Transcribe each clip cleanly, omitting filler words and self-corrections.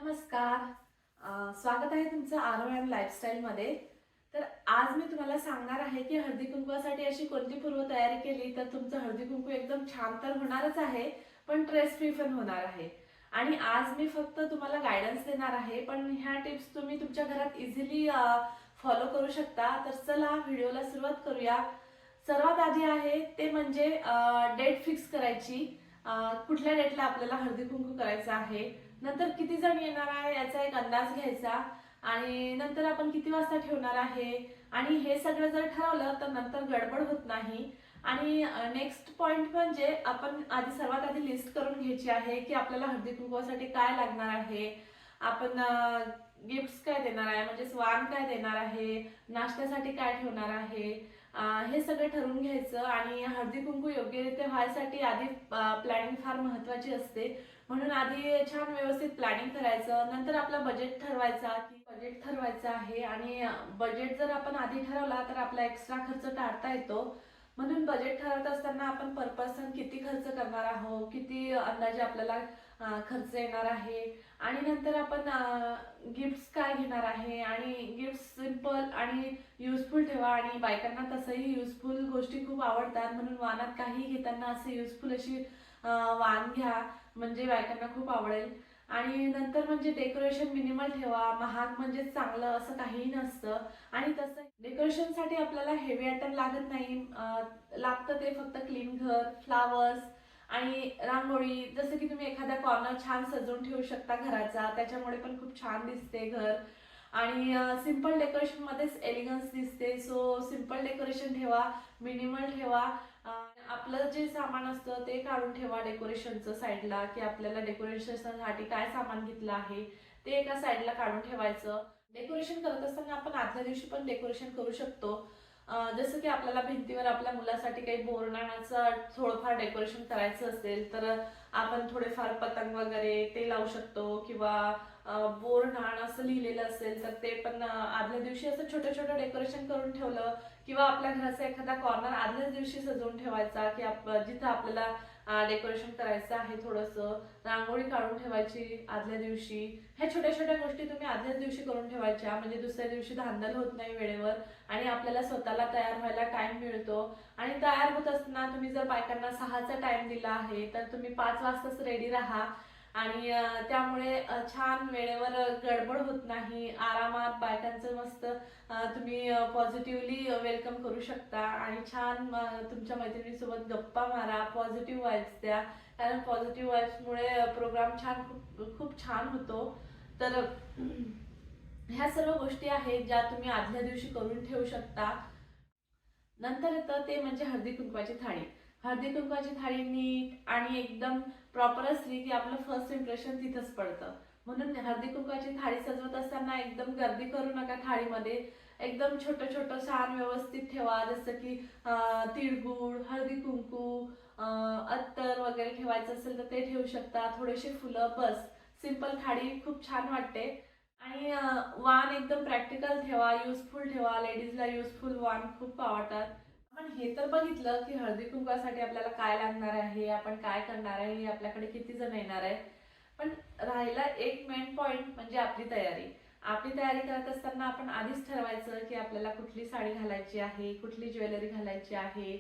नमस्कार. स्वागत आहे तुमचं आरो अँड लाईफस्टाईलमध्ये. तर आज मी तुम्हाला सांगणार आहे की हळदी कुंकवासाठी अशी कोणती पूर्वतयारी केली तर तुमचं हळदी कुंकू एकदम छान तर होणारच आहे, पण स्ट्रेस फ्री पण होणार आहे. आणि आज मी फक्त तुम्हाला गायडन्स देणार आहे, पण ह्या टिप्स तुम्ही तुमच्या घरात इझिली फॉलो करू शकता. तर चला व्हिडिओला सुरुवात करूया. सर्वात आधी आहे ते म्हणजे डेट फिक्स करायची. कुठल्या डेटला आपल्याला हळदी कुंकू करायचं आहे, नंतर किती जण येणार आहे याचा एक अंदाज घ्यायचा, आणि नंतर आपण किती वाजता ठेवणार आहे. आणि हे सगळं जर ठरवलं तर नंतर गडबड होत नाही. आणि नेक्स्ट पॉइंट म्हणजे आपण सर्वात आधी लिस्ट करून घ्यायची आहे की आपल्याला हळदी कुंकवासाठी काय लागणार आहे. आपण गिफ्ट्स काय देणार आहे, म्हणजे वाण काय देणार आहे, नाश्त्यासाठी काय ठेवणार आहे, हे सगळं ठरवून घ्यायचं. आणि हळदी कुंकू योग्यरित्या व्हायसाठी आधी प्लॅनिंग फार महत्वाची असते, म्हणून आधी छान व्यवस्थित प्लॅनिंग करायचं. नंतर आपला बजेट ठरवायचा की बजेट ठरवायचं आहे, आणि बजेट जर आपण आधी ठरवला तर आपला एक्स्ट्रा खर्च टाळता येतो. म्हणून बजेट ठरवत असताना आपण पर पर्सन किती खर्च करणार आहोत, किती अंदाजे आपल्याला खर्च येणार आहे, आणि नंतर आपण गिफ्ट्स काय घेणार आहे. आणि गिफ्ट सिंपल आणि युजफुल ठेवा. आणि बायकांना तसंही युजफुल गोष्टी खूप आवडतात, म्हणून वाणात काही घेताना असे युजफुल अशी वाण घ्या, म्हणजे बायकांना खूप आवडेल. आणि नंतर म्हणजे डेकोरेशन मिनिमल ठेवा, महाग म्हणजे चांगलं असं काहीही नसतं. आणि तसं डेकोरेशनसाठी आपल्याला हेवी आयटम लागत नाही. लागतं ते फक्त क्लीन घर, फ्लावर्स आणि रांगोळी. जसं की तुम्ही एखादा कॉर्नर छान सजवून ठेवू शकता घराचा, त्याच्यामुळे पण खूप छान दिसते घर. आणि सिंपल डेकोरेशन मध्येच एलिगन्स दिसते. सो सिंपल डेकोरेशन ठेवा, मिनिमल ठेवा. आपलं जे सामान असतं ते काढून ठेवा डेकोरेशनचं साईडला, की आपल्याला डेकोरेशनसाठी काय सामान घेतलं आहे ते एका साईडला काढून ठेवायचं. डेकोरेशन करत असताना आपण आदल्या दिवशी पण डेकोरेशन करू शकतो. जसं की आपल्याला भिंतीवर आपल्या मुलासाठी काही बोरणाचं थोडंफार डेकोरेशन करायचं असेल तर आपण थोडेफार पतंग वगैरे ते लावू शकतो, किंवा बोरणाण असं लिहिलेलं असेल तर ते पण आदल्या दिवशी असं छोटं छोटं डेकोरेशन करून ठेवलं, किंवा आपल्या घराचा एखादा कॉर्नर आदल्याच दिवशी सजवून ठेवायचा की जिथं आपल्याला डेकोरेशन करायचं आहे. थोडंसं रांगोळी काढून ठेवायची आदल्या दिवशी. ह्या छोट्या छोट्या गोष्टी तुम्ही आदल्याच दिवशी करून ठेवायच्या, म्हणजे दुसऱ्या दिवशी धांदल होत नाही वेळेवर, आणि आपल्याला स्वतःला तयार व्हायला टाइम मिळतो. आणि तयार होत असताना तुम्ही जर बायकांना 6चा टाइम दिला आहे तर तुम्ही 5 वाजताच रेडी राहा. आणि त्यामुळे छान वेळेवर गडबड होत नाही. आरामात बायकांचं मस्त तुम्ही पॉझिटिव्हली वेलकम करू शकता. आणि छान तुमच्या मैत्रिणीसोबत गप्पा मारा, पॉझिटिव्ह वाईब्स द्या, कारण पॉझिटिव्ह वाईब्समुळे प्रोग्राम खूप खूप छान होतो. तर ह्या सर्व गोष्टी आहेत ज्या तुम्ही आदल्या दिवशी करून ठेवू शकता. नंतर येतं ते म्हणजे हळदी कुंकवाची थाळी. हळदी कुंकवाची थाळी नीट आणि एकदम प्रॉपर असली की आपलं फर्स्ट इम्प्रेशन तिथंच पडतं. म्हणून हळदी कुंकवाची थाळी सजवत असताना एकदम गर्दी करू नका थाळीमध्ये. एकदम छोटं छोटं छान व्यवस्थित ठेवा, जसं की तिळगुळ, हळदी कुंकू, अत्तर वगैरे ठेवायचं असेल तर ते ठेवू शकता, थोडेसे फुलं, बस. सिंपल थाळी खूप छान वाटते. आणि वाण एकदम प्रॅक्टिकल ठेवा, युजफुल ठेवा. लेडीजला युजफुल वाण खूप आवडतात. आपण हे तर बघितलं की हळदी कुंकवासाठी आपल्याला काय लागणार आहे, आपण काय करणार आहे, आपल्याकडे किती जण येणार आहे. पण राहिला एक मेन पॉइंट म्हणजे आपली तयारी. आपली तयारी करत असताना आपण आधीच ठरवायचं की आपल्याला कुठली साडी घालायची आहे, कुठली ज्वेलरी घालायची आहे.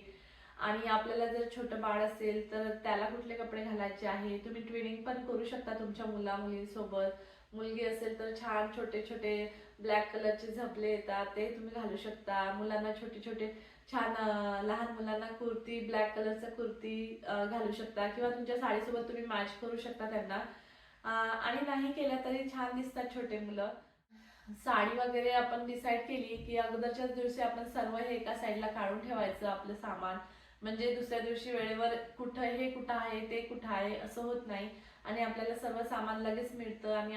आणि आपल्याला जर छोटं बाळ असेल तर त्याला कुठले कपडे घालायचे आहे. तुम्ही ट्विनिंग पण करू शकता तुमच्या मुला मुलींसोबत. मुलगी असेल तर छान छोटे छोटे ब्लॅक कलरचे झबले येतात ते तुम्ही घालू शकता. मुलांना छोटे छोटे छान लहान मुलांना कुर्ती, ब्लॅक कलरचा कुर्ती घालू शकता, किंवा तुमच्या साडीसोबत तुम्ही मॅच करू शकता त्यांना. आणि नाही केलं तरी छान दिसतात छोटे मुलं. साडी वगैरे आपण डिसाईड केली की अगोदरच्याच दिवशी आपण सर्व हे एका साईडला काढून ठेवायचं आपलं सामान, म्हणजे दुसऱ्या दिवशी वेळेवर कुठं आहे ते कुठं आहे असं होत नाही. आणि आपल्याला सर्व सामान लगेच मिळतं, आणि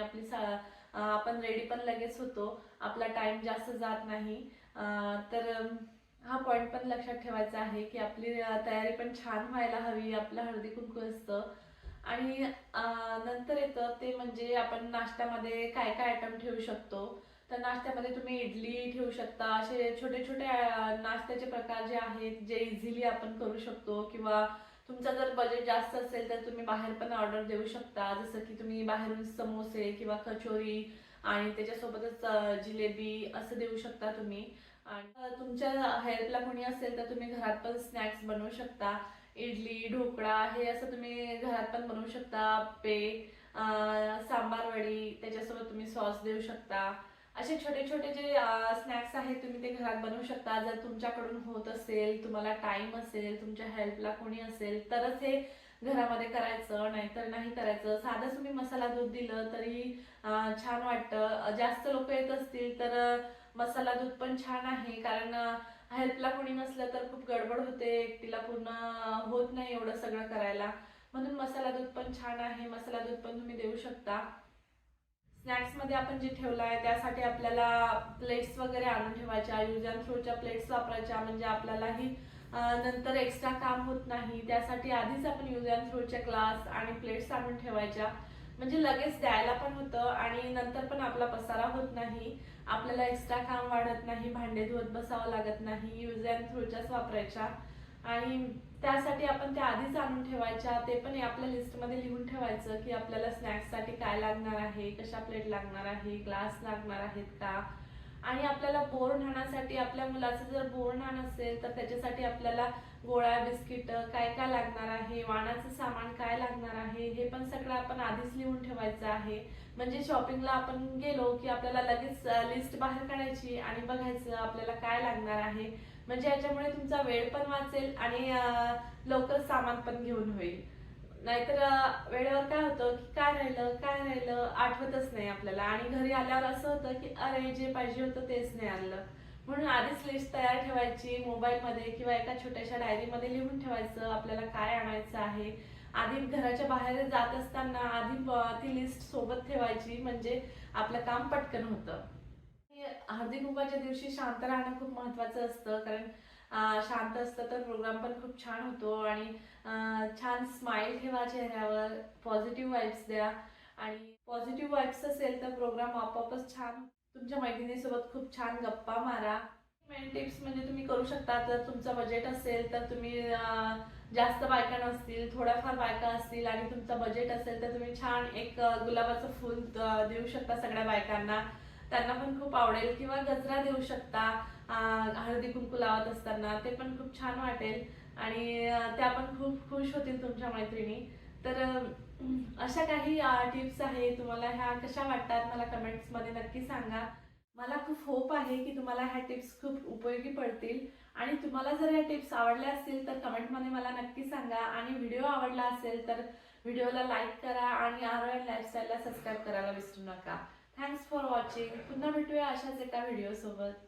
आपण रेडी पण लगेच होतो. आपला टाइम जास्त जात नाही. तर हा पॉइंट पण लक्षात ठेवायचा आहे की आपली तयारी पण छान व्हायला हवी. आपलं हळदी कुंकू असतं. आणि नंतर येतं ते म्हणजे आपण नाश्त्यामध्ये काय काय आयटम ठेवू शकतो. तर नाश्त्यामध्ये तुम्ही इडली ठेवू शकता. असे छोटे छोटे नाश्त्याचे प्रकार जे आहेत जे इझिली आपण करू शकतो, किंवा तुमचा जर बजेट जास्त असेल तर तुम्ही बाहेर पण ऑर्डर देऊ शकता, जसं की तुम्ही बाहेरून समोसे किंवा कचोरी आणि त्याच्यासोबतच जिलेबी असं देऊ शकता तुम्ही. आणि तुमच्या हेल्पला कोणी असेल तर तुम्ही घरात पण स्नॅक्स बनवू शकता. इडली, ढोकळा हे असं तुम्ही घरात पण बनवू शकता. सांबार वडी, त्याच्यासोबत तुम्ही सॉस देऊ शकता. असे छोटे छोटे जे स्नॅक्स आहेत तुम्ही ते घरात बनवू शकता. जर तुमच्याकडून होत असेल, तुम्हाला टाइम असेल, तुमच्या हेल्पला कोणी असेल तरच हे घरामध्ये करायचं, नाहीतर नाही करायचं. साधं तुम्ही मसाला दूध दिलं तरी छान वाटतं. जास्त लोक येत असतील तर मसाला दूध पण छान आहे, कारण हेल्पला कोणी नसलं तर खूप गडबड होते, एकटीला पूर्ण होत नाही एवढं सगळं करायला. म्हणून मसाला दूध पण छान आहे, मसाला दूध पण तुम्ही देऊ शकता. स्नॅक्स मध्ये आपण जे ठेवलं आहे त्यासाठी आपल्याला प्लेट्स वगैरे आणून ठेवायच्या, यूज अँड थ्रोच्या प्लेट्स वापरायच्या, म्हणजे आपल्यालाही नंतर एक्स्ट्रा काम होत नाही. त्यासाठी आधीच आपण यूज अँड थ्रोचे ग्लास आणि प्लेट्स आणून ठेवायच्या, म्हणजे लगेच द्यायला पण होतं आणि नंतर पण आपला पसारा होत नाही, आपल्याला एक्स्ट्रा काम वाढत नाही, भांडे धुवत बसावं लागत नाही. यूज अँड थ्रोच्याच वापरायच्या आणि त्यासाठी आपण त्या आधीच आणून ठेवायच्या. ते पण आपल्या लिस्टमध्ये लिहून ठेवायचं की आपल्याला स्नॅक्ससाठी काय लागणार आहे, कशा प्लेट लागणार आहे, ग्लास लागणार आहेत का. आणि आपल्याला बोर न्हाण्यासाठी, आपल्या मुलाचं जर बोर न्हाण असेल तर त्याच्यासाठी आपल्याला गोळ्या, बिस्किट काय काय लागणार आहे, वाणाचं सामान काय लागणार आहे, हे पण सगळं आपण आधीच लिहून ठेवायचं आहे. म्हणजे शॉपिंगला आपण गेलो की आपल्याला लगेच लिस्ट बाहेर काढायची आणि बघायचं आपल्याला काय लागणार आहे. म्हणजे याच्यामुळे तुमचा वेळ पण वाचेल आणि लवकर सामान पण घेऊन होईल. नाहीतर वेळेवर काय होतं की काय राहिलं आठवतच नाही आपल्याला, आणि घरी आल्यावर असं होतं की अरे जे पाहिजे होतं तेच नाही आणलं. म्हणून आधीच लिस्ट तयार ठेवायची, मोबाईलमध्ये किंवा एका छोट्याशा डायरीमध्ये लिहून ठेवायचं आपल्याला काय आणायचं आहे. आधी घराच्या बाहेर जात असताना आधी ती लिस्ट सोबत ठेवायची, म्हणजे आपलं काम पटकन होतं. हळदी कुंकवाच्या दिवशी शांत राहणं खूप महत्वाचं असतं, कारण शांत असतं तर प्रोग्राम पण खूप छान होतो. आणि छान स्माइल ठेवा चेहऱ्यावर, पॉझिटिव्ह वाईब्स द्या. आणि पॉझिटिव्ह वाईब्स असेल तर प्रोग्राम आपोआपच छान. तुमच्या मैत्रिणीसोबत खूप छान गप्पा मारा. मेन टिप्स म्हणजे तुम्ही करू शकता, जर तुमचं बजेट असेल तर तुम्ही जास्त बायका नसतील, थोड्याफार बायका असतील आणि तुमचं बजेट असेल तर तुम्ही छान एक गुलाबाचं फूल देऊ शकता सगळ्या बायकांना, त्यांना पण खूप आवडेल. किंवा गजरा देऊ शकता हळदी कुंकू लावत असताना, ते पण खूप छान वाटेल आणि त्या पण खूप खुश होतील तुमच्या मैत्रिणी. तर अशा काही टिप्स आहे, तुम्हाला ह्या कशा वाटतात मला कमेंट्समध्ये नक्की सांगा. मला खूप होप आहे की तुम्हाला ह्या टिप्स खूप उपयोगी पडतील. आणि तुम्हाला जर ह्या टिप्स आवडल्या असतील तर कमेंटमध्ये मला नक्की सांगा. आणि व्हिडिओ आवडला असेल तर व्हिडिओला लाईक करा आणि आरोग्य लाईफस्टाईलला सबस्क्राईब करायला विसरू नका. Thanks for watching. पुन्हा भेटूया अशाच एका व्हिडिओसोबत.